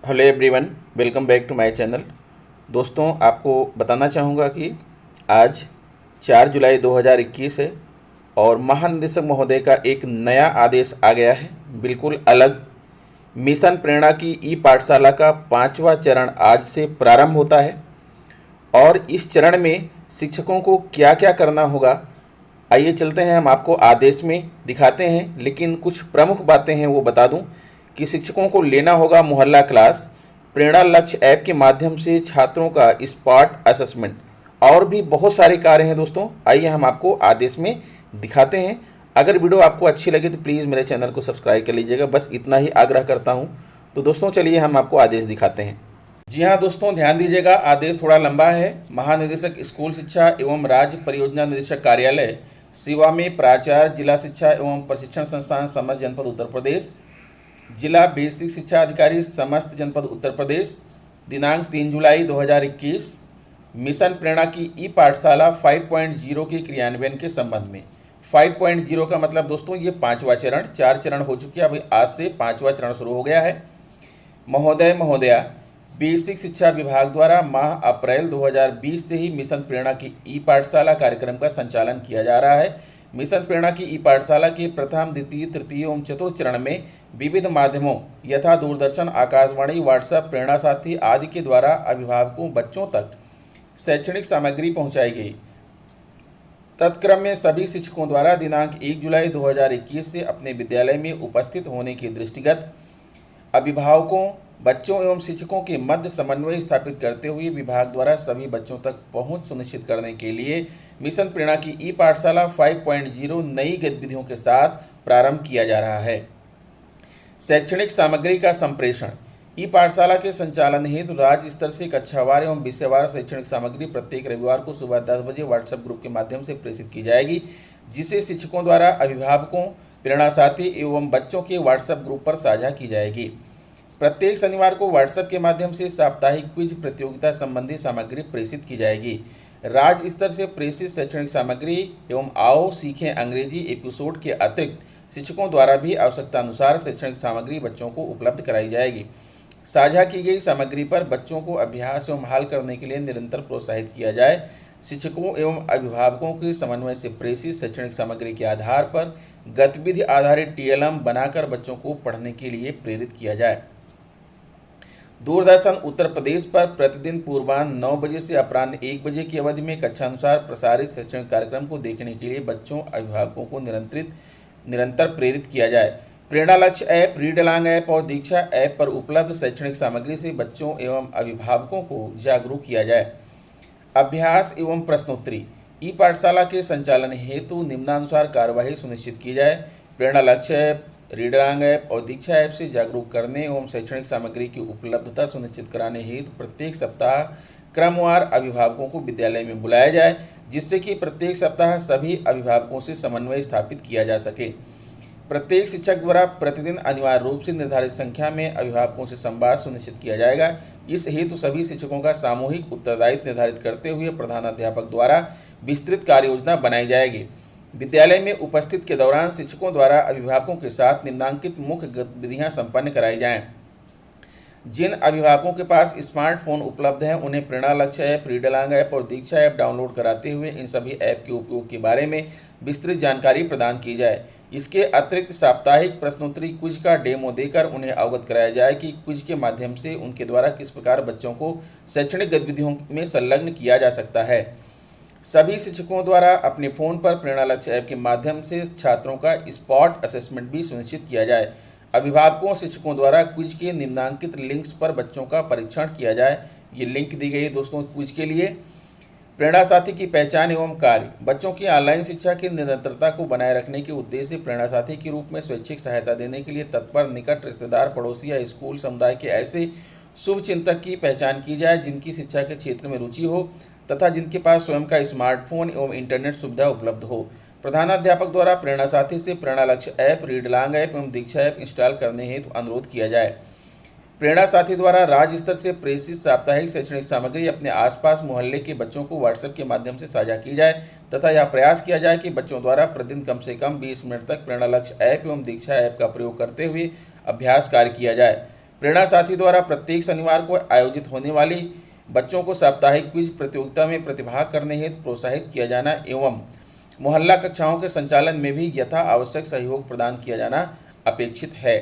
Hello everyone, welcome back to my channel. दोस्तों, आपको बताना चाहूँगा कि आज 4 जुलाई 2021 है और महानिदेशक महोदय का एक नया आदेश आ गया है, बिल्कुल अलग। मिशन प्रेरणा की ई पाठशाला का 5वां चरण आज से प्रारंभ होता है और इस चरण में शिक्षकों को क्या क्या करना होगा, आइए चलते हैं, हम आपको आदेश में दिखाते हैं। लेकिन कुछ प्रमुख बातें हैं वो बता दूं कि शिक्षकों को लेना होगा मोहल्ला क्लास, प्रेरणा लक्ष्य ऐप के माध्यम से छात्रों का स्पॉट असेसमेंट, और भी बहुत सारे कार्य हैं। दोस्तों, आइए हम आपको आदेश में दिखाते हैं। अगर वीडियो आपको अच्छी लगे तो प्लीज़ मेरे चैनल को सब्सक्राइब कर लीजिएगा, बस इतना ही आग्रह करता हूँ। तो दोस्तों चलिए हम आपको आदेश दिखाते हैं। जी हाँ दोस्तों, ध्यान दीजिएगा, आदेश थोड़ा लंबा है। महानिदेशक स्कूल शिक्षा एवं राज्य परियोजना निदेशक कार्यालय सेवा में प्राचार्य, जिला शिक्षा एवं प्रशिक्षण संस्थान समस्त जनपद उत्तर प्रदेश, जिला बेसिक शिक्षा अधिकारी समस्त जनपद उत्तर प्रदेश, दिनांक 3 जुलाई 2021। मिशन प्रेरणा की ई पाठशाला 5.0 के क्रियान्वयन के संबंध में। 5.0 का मतलब दोस्तों ये 5वां चरण, 4 चरण हो चुके हैं, अभी आज से 5वां चरण शुरू हो गया है। महोदय महोदया, बेसिक शिक्षा विभाग द्वारा माह अप्रैल 2020 से ही मिशन प्रेरणा की ई पाठशाला कार्यक्रम का संचालन किया जा रहा है। मिशन प्रेरणा की ई पाठशाला के प्रथम, द्वितीय, तृतीय एवं चतुर्थ चरण में विविध माध्यमों यथा दूरदर्शन, आकाशवाणी, व्हाट्सएप, प्रेरणा साथी आदि के द्वारा अभिभावकों बच्चों तक शैक्षणिक सामग्री पहुंचाई गई। तत्क्रम में सभी शिक्षकों द्वारा दिनांक 1 जुलाई 2021 से अपने विद्यालय में उपस्थित होने के दृष्टिगत अभिभावकों, बच्चों एवं शिक्षकों के मध्य समन्वय स्थापित करते हुए विभाग द्वारा सभी बच्चों तक पहुंच सुनिश्चित करने के लिए मिशन प्रेरणा की ई पाठशाला 5.0 नई गतिविधियों के साथ प्रारंभ किया जा रहा है। शैक्षणिक सामग्री का संप्रेषण। ई पाठशाला के संचालन हेतु राज्य स्तर से कक्षावार एवं विषयवार शैक्षणिक सामग्री प्रत्येक रविवार को सुबह 10 बजे व्हाट्सएप ग्रुप के माध्यम से प्रेषित की जाएगी, जिसे शिक्षकों द्वारा अभिभावकों, प्रेरणा साथी एवं बच्चों के व्हाट्सएप ग्रुप पर साझा की जाएगी। प्रत्येक शनिवार को व्हाट्सएप के माध्यम से साप्ताहिक क्विज प्रतियोगिता संबंधी सामग्री प्रेषित की जाएगी। राज्य स्तर से प्रेषित शैक्षणिक सामग्री एवं आओ सीखें अंग्रेजी एपिसोड के अतिरिक्त शिक्षकों द्वारा भी आवश्यकता अनुसार शैक्षणिक सामग्री बच्चों को उपलब्ध कराई जाएगी। साझा की गई सामग्री पर बच्चों को अभ्यास एवं हल करने के लिए निरंतर प्रोत्साहित किया जाए। शिक्षकों एवं अभिभावकों के समन्वय से प्रेषित शैक्षणिक सामग्री के आधार पर गतिविधि आधारित टीएलएम बनाकर बच्चों को पढ़ने के लिए प्रेरित किया जाए। दूरदर्शन उत्तर प्रदेश पर प्रतिदिन पूर्वाह्न 9 बजे से अपराह्न 1 बजे की अवधि में कक्षानुसार प्रसारित शैक्षणिक कार्यक्रम को देखने के लिए बच्चों, अभिभावकों को निरंतर प्रेरित किया जाए। प्रेरणा लक्ष्य ऐप, रीड अलांग ऐप और दीक्षा ऐप पर उपलब्ध शैक्षणिक सामग्री से बच्चों एवं अभिभावकों को जागरूक किया जाए। अभ्यास एवं प्रश्नोत्तरी। ई पाठशाला के संचालन हेतु निम्नानुसार कार्यवाही सुनिश्चित की जाए। प्रेरणा लक्ष्य ऐप, रीड अलांग ऐप और दीक्षा ऐप से जागरूक करने एवं शैक्षणिक सामग्री की उपलब्धता सुनिश्चित कराने हेतु प्रत्येक सप्ताह क्रमवार अभिभावकों को विद्यालय में बुलाया जाए, जिससे कि प्रत्येक सप्ताह सभी अभिभावकों से समन्वय स्थापित किया जा सके। प्रत्येक शिक्षक द्वारा प्रतिदिन अनिवार्य रूप से निर्धारित संख्या में अभिभावकों से संवाद सुनिश्चित किया जाएगा। इस हेतु सभी शिक्षकों का सामूहिक उत्तरदायित्व निर्धारित करते हुए प्रधानाध्यापक द्वारा विस्तृत कार्य योजना बनाई जाएगी। विद्यालय में उपस्थित के दौरान शिक्षकों द्वारा अभिभावकों के साथ निम्नांकित मुख्य गतिविधियां संपन्न कराई जाएं। जिन अभिभावकों के पास स्मार्टफोन उपलब्ध हैं उन्हें प्रेरणा लक्ष्य ऐप, रीड अलांग ऐप और दीक्षा ऐप डाउनलोड कराते हुए इन सभी ऐप के उपयोग के बारे में विस्तृत जानकारी प्रदान की जाए। इसके अतिरिक्त साप्ताहिक प्रश्नोत्तरी क्विज का डेमो देकर उन्हें अवगत कराया जाए कि क्विज के माध्यम से उनके द्वारा किस प्रकार बच्चों को शैक्षणिक गतिविधियों में संलग्न किया जा सकता है। सभी शिक्षकों द्वारा अपने फ़ोन पर प्रेरणा लक्ष्य ऐप के माध्यम से छात्रों का स्पॉट असेसमेंट भी सुनिश्चित किया जाए। अभिभावकों, शिक्षकों द्वारा क्विज के निम्नांकित लिंक्स पर बच्चों का परीक्षण किया जाए। ये लिंक दी गई है दोस्तों क्विज के लिए। प्रेरणा साथी की पहचान एवं कार्य। बच्चों की ऑनलाइन शिक्षा की निरंतरता को बनाए रखने के उद्देश्य से प्रेरणा साथी के रूप में स्वैच्छिक सहायता देने के लिए तत्पर निकट रिश्तेदार, पड़ोसी या स्कूल समुदाय के ऐसे शुभ चिंतक की पहचान की जाए जिनकी शिक्षा के क्षेत्र में रुचि हो तथा जिनके पास स्वयं का स्मार्टफोन एवं इंटरनेट सुविधा उपलब्ध हो। प्रधानाध्यापक द्वारा प्रेरणा साथी से प्रेरणा लक्ष्य ऐप, रीड अलांग ऐप एवं दीक्षा ऐप इंस्टॉल करने हेतु अनुरोध किया जाए। प्रेरणा साथी द्वारा राज्य स्तर से प्रेषित साप्ताहिक शैक्षणिक सामग्री अपने आसपास मोहल्ले के बच्चों को व्हाट्सएप के माध्यम से साझा की जाए तथा यह प्रयास किया जाए कि बच्चों द्वारा प्रतिदिन कम से कम 20 मिनट तक प्रेरणा लक्ष्य ऐप एवं दीक्षा ऐप का प्रयोग करते हुए अभ्यास कार्य किया जाए। प्रेरणा साथी द्वारा प्रत्येक शनिवार को आयोजित होने वाली बच्चों को साप्ताहिक क्विज प्रतियोगिता में प्रतिभाग करने हेतु प्रोत्साहित किया जाना एवं मोहल्ला कक्षाओं के संचालन में भी यथा आवश्यक सहयोग प्रदान किया जाना अपेक्षित है।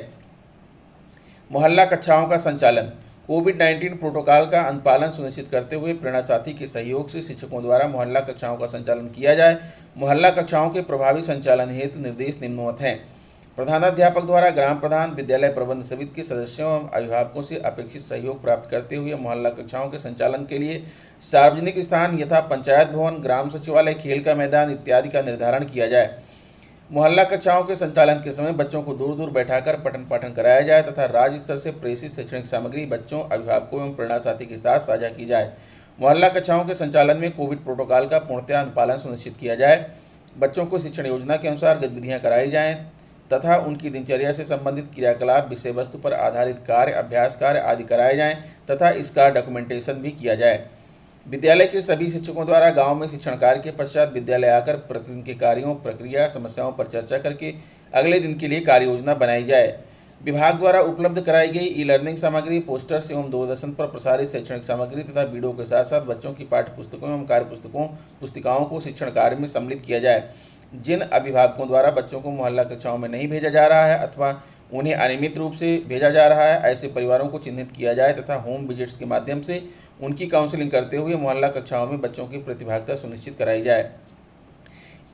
मोहल्ला कक्षाओं का संचालन। कोविड-19 प्रोटोकॉल का अनुपालन सुनिश्चित करते हुए प्रेरणा साथी के सहयोग से शिक्षकों द्वारा मोहल्ला कक्षाओं का संचालन किया जाए। मोहल्ला कक्षाओं के प्रभावी संचालन हेतु निर्देश निम्नवत हैं। प्रधानाध्यापक द्वारा ग्राम प्रधान, विद्यालय प्रबंध समिति के सदस्यों एवं अभिभावकों से अपेक्षित सहयोग प्राप्त करते हुए मोहल्ला कक्षाओं के संचालन के लिए सार्वजनिक स्थान यथा पंचायत भवन, ग्राम सचिवालय, खेल का मैदान इत्यादि का निर्धारण किया जाए। मोहल्ला कक्षाओं के संचालन के समय बच्चों को दूर दूर बैठाकर पठन पाठन कराया जाए तथा राज्य स्तर से प्रेषित शैक्षणिक सामग्री बच्चों, अभिभावकों एवं प्रेरणा साथी के साथ साझा की जाए। मोहल्ला कक्षाओं के संचालन में कोविड प्रोटोकॉल का पूर्णतः अनुपालन सुनिश्चित किया जाए। बच्चों को शिक्षण योजना के अनुसार गतिविधियां कराई जाएं तथा उनकी दिनचर्या से संबंधित क्रियाकलाप, विषय वस्तु पर आधारित कार्य, अभ्यास कार्य आदि कराए जाएं तथा इसका डॉक्यूमेंटेशन भी किया जाए। विद्यालय के सभी शिक्षकों द्वारा गांव में शिक्षण कार्य के पश्चात विद्यालय आकर प्रतिदिन के कार्यों, प्रक्रिया, समस्याओं पर चर्चा करके अगले दिन के लिए कार्य योजना बनाई जाए। विभाग द्वारा उपलब्ध कराई गई ई लर्निंग सामग्री, पोस्टर्स एवं दूरदर्शन पर प्रसारित शैक्षणिक सामग्री तथा वीडियो के साथ साथ बच्चों की पाठ्य पुस्तकों एवं कार्य पुस्तिकाओं को शिक्षण कार्य में सम्मिलित किया जाए। जिन अभिभावकों द्वारा बच्चों को मोहल्ला कक्षाओं में नहीं भेजा जा रहा है अथवा उन्हें अनियमित रूप से भेजा जा रहा है, ऐसे परिवारों को चिन्हित किया जाए तथा होम विजिट्स के माध्यम से उनकी काउंसलिंग करते हुए मोहल्ला कक्षाओं में बच्चों की प्रतिभागिता सुनिश्चित कराई जाए।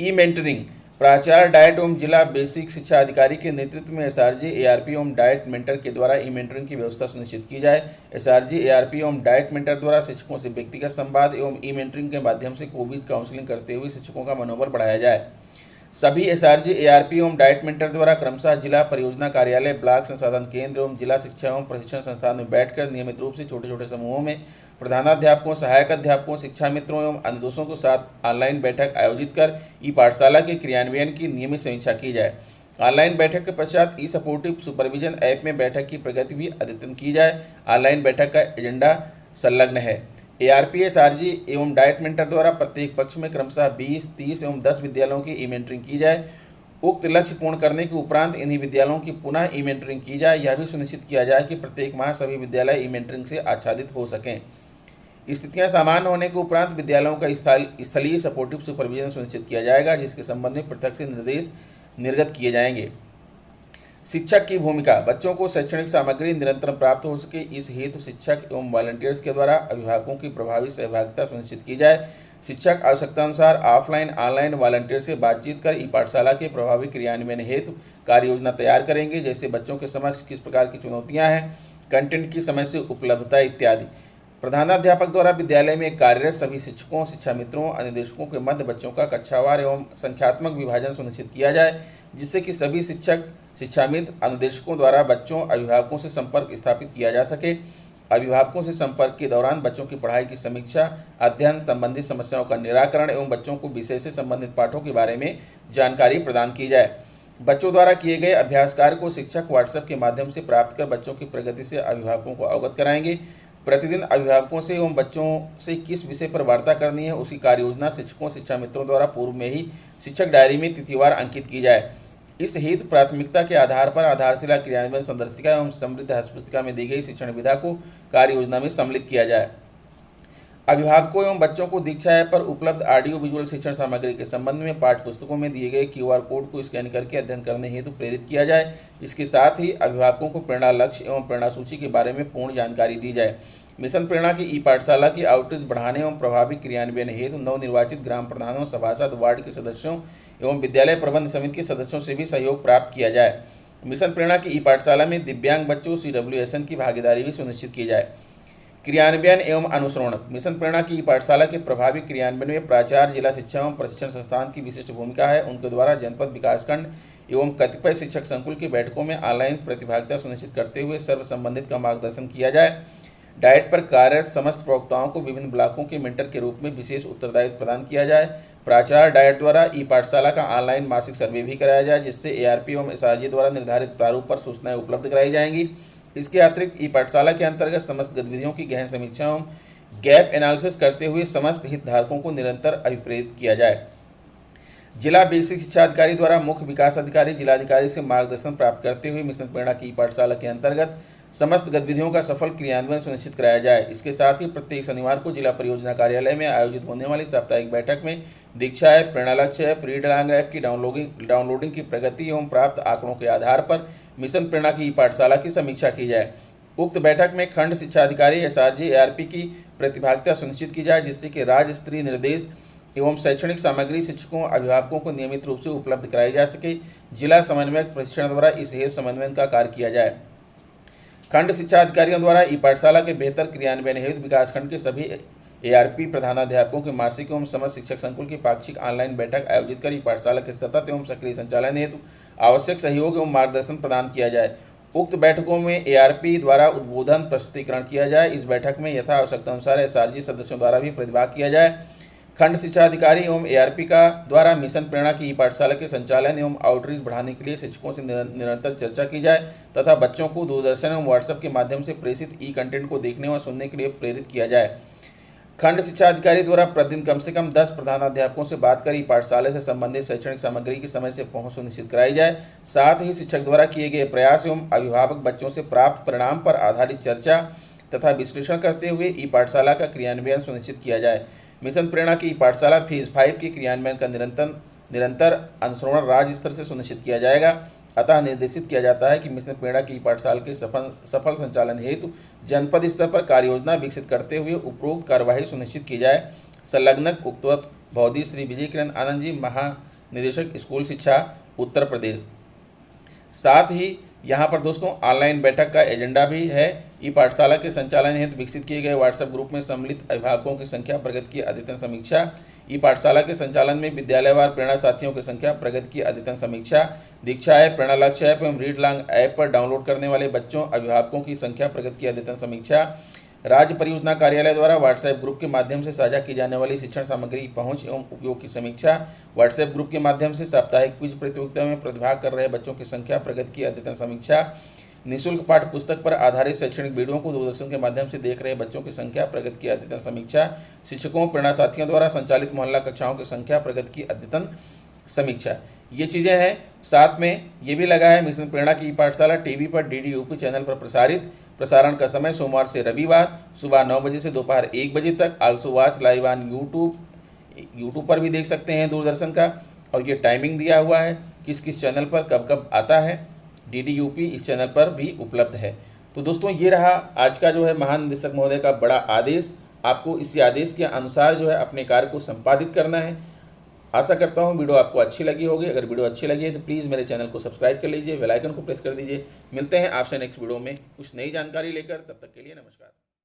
ई मेंटरिंग। प्राचार्य, डाइट एवं जिला बेसिक शिक्षा अधिकारी के नेतृत्व में एसआरजी, एआरपी एवं डाइट मेंटर के द्वारा ई मेंटरिंग की व्यवस्था सुनिश्चित की जाए। एसआरजी, एआरपी एवं डाइट मेंटर द्वारा शिक्षकों से व्यक्तिगत संवाद एवं ई मेंटरिंग के माध्यम से कोविड काउंसलिंग करते हुए शिक्षकों का मनोबल बढ़ाया जाए। सभी एसआरजी, एआरपी एवं डाइट मेंटर द्वारा क्रमशः जिला परियोजना कार्यालय, ब्लॉक संसाधन केंद्र एवं जिला शिक्षा एवं प्रशिक्षण संस्थान में बैठकर नियमित रूप से छोटे छोटे समूहों में प्रधानाध्यापकों, सहायक अध्यापकों, शिक्षा मित्रों एवं अन्य दोस्तों के साथ ऑनलाइन बैठक आयोजित कर ई पाठशाला के क्रियान्वयन की नियमित समीक्षा की जाए। ऑनलाइन बैठक के पश्चात ई सपोर्टिव सुपरविजन ऐप में बैठक की प्रगति भी अद्यतन की जाए। ऑनलाइन बैठक का एजेंडा संलग्न है। एआरपी, एसआरजी एवं डाइट मेंटर द्वारा प्रत्येक पक्ष में क्रमशः 20, 30 एवं 10 विद्यालयों की ई मेंटरिंग की जाए। उक्त लक्ष्य पूर्ण करने के उपरांत इन्हीं विद्यालयों की पुनः ई मेंटरिंग की जाए। यह भी सुनिश्चित किया जाए कि प्रत्येक माह सभी विद्यालय ई मेंटरिंग से आच्छादित हो सकें। स्थितियां सामान्य होने के उपरांत विद्यालयों का स्थलीय सपोर्टिव सुपरविजन सुनिश्चित किया जाएगा, जिसके संबंध में पृथक से निर्देश निर्गत किए जाएंगे। शिक्षक की भूमिका। बच्चों को शैक्षणिक सामग्री निरंतर प्राप्त हो सके, इस हेतु शिक्षक एवं वॉलंटियर्स के द्वारा अभिभावकों की प्रभावी सहभागिता सुनिश्चित की जाए। शिक्षक आवश्यकतानुसार ऑफलाइन, ऑनलाइन वॉलंटियर से बातचीत कर ई पाठशाला के प्रभावी क्रियान्वयन हेतु कार्य योजना तैयार करेंगे, जैसे बच्चों के समक्ष किस प्रकार की चुनौतियाँ हैं, कंटेंट की समय से उपलब्धता इत्यादि। प्रधानाध्यापक द्वारा विद्यालय में कार्यरत सभी शिक्षकों, शिक्षा मित्रों, अनुदेशकों के मध्य बच्चों का कक्षावार एवं संख्यात्मक विभाजन सुनिश्चित किया जाए, जिससे कि सभी शिक्षक, शिक्षा मित्र, अनुदेशकों द्वारा बच्चों, अभिभावकों से संपर्क स्थापित किया जा सके। अभिभावकों से संपर्क के दौरान बच्चों की पढ़ाई की समीक्षा, अध्ययन संबंधी समस्याओं का निराकरण एवं बच्चों को विषय से संबंधित पाठों के बारे में जानकारी प्रदान की जाए। बच्चों द्वारा किए गए अभ्यास कार्य को शिक्षक व्हाट्सएप के माध्यम से प्राप्त कर बच्चों की प्रगति से अभिभावकों को अवगत कराएंगे। प्रतिदिन अभिभावकों से एवं बच्चों से किस विषय पर वार्ता करनी है, उसकी कार्य योजना शिक्षकों, शिक्षा मित्रों द्वारा पूर्व में ही शिक्षक डायरी में तिथिवार अंकित की जाए। इस हेतु प्राथमिकता के आधार पर आधारशिला क्रियान्वयन संदर्शिका एवं समृद्ध हस्तपुस्तिका में दी गई शिक्षण विधा को कार्य योजना में सम्मिलित किया जाए। अभिभावकों एवं बच्चों को दीक्षा ऐप पर उपलब्ध ऑडियो विजुअल शिक्षण सामग्री के संबंध में पाठ्य पुस्तकों में दिए गए QR कोड को स्कैन करके अध्ययन करने हेतु प्रेरित किया जाए। इसके साथ ही अभिभावकों को प्रेरणा लक्ष्य एवं प्रेरणा सूची के बारे में पूर्ण जानकारी दी जाए। मिशन प्रेरणा की ई पाठशाला की आउटरीच बढ़ाने एवं प्रभावी क्रियान्वयन हेतु नवनिर्वाचित ग्राम प्रधानों, सभासद, वार्ड के सदस्यों एवं विद्यालय प्रबंध समिति के सदस्यों से भी सहयोग प्राप्त किया जाए। मिशन प्रेरणा की ई पाठशाला में दिव्यांग बच्चों CWSN की भागीदारी भी सुनिश्चित की जाए। क्रियान्वयन एवं अनुसरण। मिशन प्रेरणा की पाठशाला के प्रभावी क्रियान्वयन में प्राचार्य, जिला शिक्षा एवं प्रशिक्षण संस्थान की विशिष्ट भूमिका है। उनके द्वारा जनपद विकासखंड एवं कतिपय शिक्षक संकुल की बैठकों में ऑनलाइन प्रतिभागिता सुनिश्चित करते हुए सर्व संबंधित का मार्गदर्शन किया जाए। डाइट पर कार्यरत समस्त प्रवक्ताओं को विभिन्न ब्लॉकों के मेंटर के रूप में विशेष उत्तरदायित्व प्रदान किया जाए। प्राचार्य डाइट द्वारा ई पाठशाला का ऑनलाइन मासिक सर्वे भी कराया जाए, जिससे ARP एवं SRG द्वारा निर्धारित प्रारूप पर सूचनाएं उपलब्ध कराई जाएंगी। इसके अतिरिक्त ई पाठशाला के अंतर्गत समस्त गतिविधियों की गहन समीक्षा एवं गैप एनालिसिस करते हुए समस्त हितधारकों को निरंतर अभिप्रेरित किया जाए। जिला बेसिक शिक्षा अधिकारी द्वारा मुख्य विकास अधिकारी, जिलाधिकारी से मार्गदर्शन प्राप्त करते हुए मिशन प्रेरणा की पाठशाला के अंतर्गत समस्त गतिविधियों का सफल क्रियान्वयन सुनिश्चित कराया जाए। इसके साथ ही प्रत्येक शनिवार को जिला परियोजना कार्यालय में आयोजित होने वाली साप्ताहिक बैठक में दीक्षा ऐप, प्रेरणा लक्ष्य ऐप, रीड अलॉन्ग ऐप की डाउनलोडिंग की प्रगति एवं प्राप्त आंकड़ों के आधार पर मिशन प्रेरणा की पाठशाला की समीक्षा की जाए। उक्त बैठक में खंड शिक्षा अधिकारी एसआरजी एआरपी की प्रतिभागिता सुनिश्चित की जाए, जिससे कि राज्य स्तरीय निर्देश एवं शैक्षणिक सामग्री शिक्षकों अभिभावकों को नियमित रूप से उपलब्ध कराई जा सके। जिला समन्वयक प्रशिक्षण द्वारा इस हेतु समन्वयन का कार्य किया जाए। खंड शिक्षा अधिकारियों द्वारा ई पाठशाला के बेहतर क्रियान्वयन हेतु विकासखंड के सभी एआरपी प्रधानाध्यापकों के मासिक एवं समस्त शिक्षक संकुल की पाक्षिक ऑनलाइन बैठक आयोजित कर ई पाठशाला के सतत एवं सक्रिय संचालन हेतु आवश्यक सहयोग एवं मार्गदर्शन प्रदान किया जाए। उक्त बैठकों में एआरपी द्वारा उद्बोधन प्रस्तुतिकरण किया जाए। इस बैठक में यथा आवश्यकता अनुसार एसआरजी सदस्यों द्वारा भी प्रतिभाग किया जाए। खंड शिक्षा अधिकारी एवं एआरपी का द्वारा मिशन प्रेरणा की ई पाठशाला के संचालन एवं आउटरीच बढ़ाने के लिए शिक्षकों से निरंतर चर्चा की जाए तथा बच्चों को दूरदर्शन एवं व्हाट्सएप के माध्यम से प्रेषित ई कंटेंट को देखने व सुनने के लिए प्रेरित किया जाए। खंड शिक्षा अधिकारी द्वारा प्रतिदिन कम से कम 10 प्रधानाध्यापकों से बात कर ई पाठशाला से संबंधित शैक्षणिक सामग्री की समय से पहुंच सुनिश्चित कराई जाए। साथ ही शिक्षक द्वारा किए गए प्रयास एवं अभिभावक बच्चों से प्राप्त परिणाम पर आधारित चर्चा तथा विश्लेषण करते हुए ई पाठशाला का क्रियान्वयन सुनिश्चित किया जाए। मिशन प्रेरणा की ई पाठशाला फेज 5 के क्रियान्वयन का निरंतर अनुश्रवण राज्य स्तर से सुनिश्चित किया जाएगा। अतः निर्देशित किया जाता है कि मिशन प्रेरणा की पाठशाला के सफल संचालन हेतु जनपद स्तर पर कार्य योजना विकसित करते हुए उपरोक्त कार्यवाही सुनिश्चित की जाए। संलग्नक उक्त भौदी श्री विजय किरण आनंद जी, महानिदेशक स्कूल शिक्षा, उत्तर प्रदेश। साथ ही यहाँ पर दोस्तों ऑनलाइन बैठक का एजेंडा भी है। ई पाठशाला के संचालन हेतु विकसित किए गए व्हाट्सएप ग्रुप में सम्मिलित अभिभावकों की संख्या, प्रगति की अद्यतन समीक्षा। ई पाठशाला के संचालन में विद्यालयवार प्रेरणा साथियों की संख्या, प्रगति की अद्यतन समीक्षा। दीक्षा ऐप, प्रेरणा लक्ष्य ऐप एवं रीड अलॉन्ग ऐप पर डाउनलोड करने वाले बच्चों अभिभावकों की संख्या, प्रगति की अद्यतन समीक्षा। राज्य परियोजना कार्यालय द्वारा व्हाट्सएप ग्रुप के माध्यम से साझा की जाने वाली शिक्षण सामग्री की पहुंच एवं उपयोग की समीक्षा। व्हाट्सएप ग्रुप के माध्यम से साप्ताहिक क्विज प्रतियोगिता में प्रतिभाग कर रहे बच्चों की संख्या, प्रगति की अद्यतन समीक्षा। निःशुल्क पाठ्य पुस्तक पर आधारित शैक्षणिक वीडियो को दूरदर्शन के माध्यम से देख रहे बच्चों की संख्या, प्रगति की अद्यतन समीक्षा। शिक्षकों प्रेरणा साथियों द्वारा संचालित मोहल्ला कक्षाओं की संख्या, प्रगति की अद्यतन समीक्षा। ये चीज़ें हैं। साथ में ये भी लगा है मिशन प्रेरणा की पाठशाला टीवी पर DD UP चैनल पर प्रसारण का समय सोमवार से रविवार सुबह 9 बजे से दोपहर 1 बजे तक। Also watch live on YouTube पर भी देख सकते हैं दूरदर्शन का। और ये टाइमिंग दिया हुआ है किस किस चैनल पर कब कब आता है। DD UP इस चैनल पर भी उपलब्ध है। तो दोस्तों ये रहा आज का जो है महानिदेशक महोदय का बड़ा आदेश। आपको इसी आदेश के अनुसार जो है अपने कार्य को संपादित करना है। आशा करता हूँ वीडियो आपको अच्छी लगी होगी। अगर वीडियो अच्छी लगी है तो प्लीज़ मेरे चैनल को सब्सक्राइब कर लीजिए, बेल आइकन को प्रेस कर दीजिए। मिलते हैं आपसे नेक्स्ट वीडियो में कुछ नई जानकारी लेकर। तब तक के लिए नमस्कार।